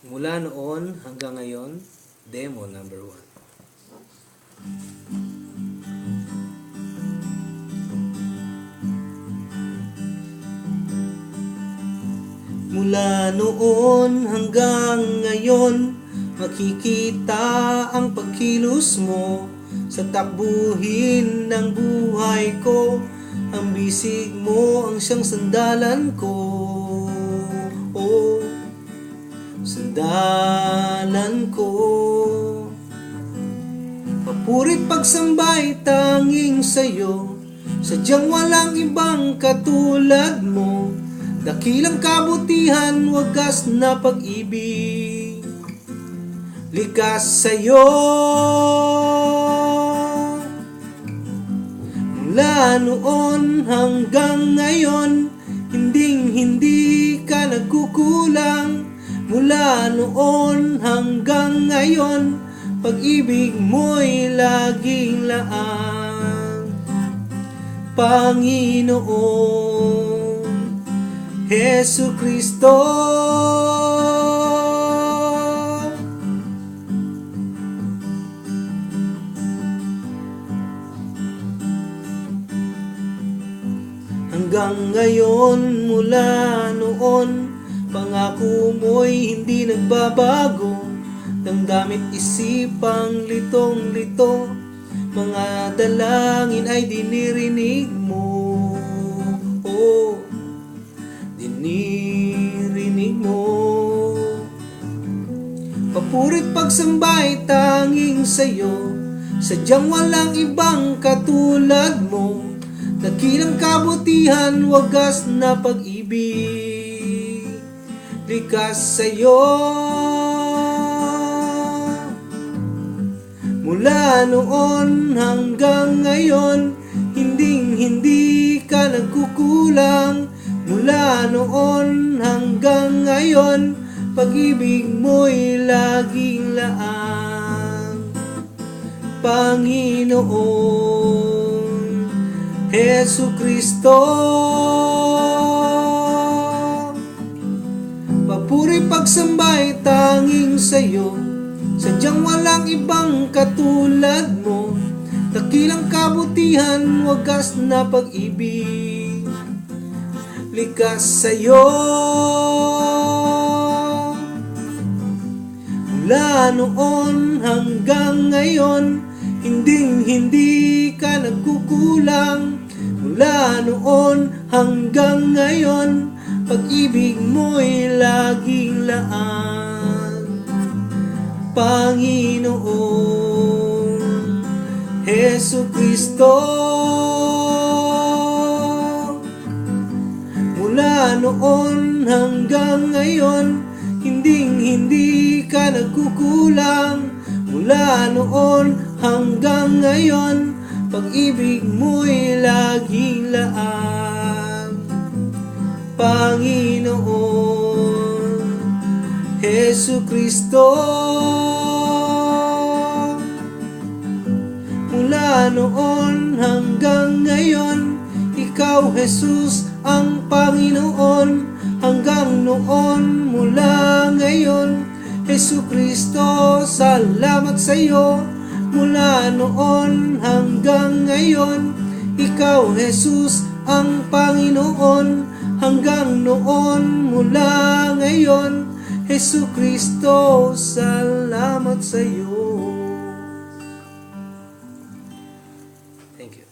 Mula noon hanggang ngayon, demo number 1. Mula noon hanggang ngayon, makikita ang pagkilos mo sa takbuhin ng buhay ko. Ang bisig mo ang siyang sandalan ko. Oh, sandalan ko. Papuri't pagsambay tanging sa'yo, sadyang walang ibang katulad mo. Dakilang kabutihan, wagas na pag-ibig, likas sa'yo. Mula noon hanggang ngayon, hindi ka nagkukulang. Mula noon hanggang ngayon, pag-ibig mo'y laging laan. Panginoon Jesucristo, hanggang ngayon, mula noon, pangako mo'y hindi nagbabago. Damdamit isipang litong-lito, mga dalangin ay dinirinig mo. Oh, dinirinig mo. Papuri't pagsambay tanging sa'yo, sadyang walang ibang katulad mo. Dakilang kabutihan, wagas na pag-ibig, likas sa'yo. Mula noon hanggang ngayon, hindi ka nagkukulang. Mula noon hanggang ngayon, pag-ibig mo'y laging laan. Panginoon Jesucristo, papuri pagsambay tanging sa'yo, sadyang walang ibang katulad mo. Dakilang kabutihan, wagas na pag-ibig, likas sa'yo. Mula noon hanggang ngayon, hindi ka nagkukulang. Mula noon hanggang ngayon, pag-ibig mo'y laging laan. Panginoon Jesucristo, mula noon hanggang ngayon, hindi ka nagkukulang. Mula noon hanggang ngayon, pag-ibig mo'y laging laan. Panginoon Jesucristo, mula noon hanggang ngayon, ikaw Jesus ang Panginoon. Hanggang noon, mula ngayon, Jesucristo, salamat sa'yo. Mula noon hanggang ngayon, ikaw Jesus ang Panginoon. Hanggang noon, mula ngayon, Jesucristo, salamat sa'yo. Thank you.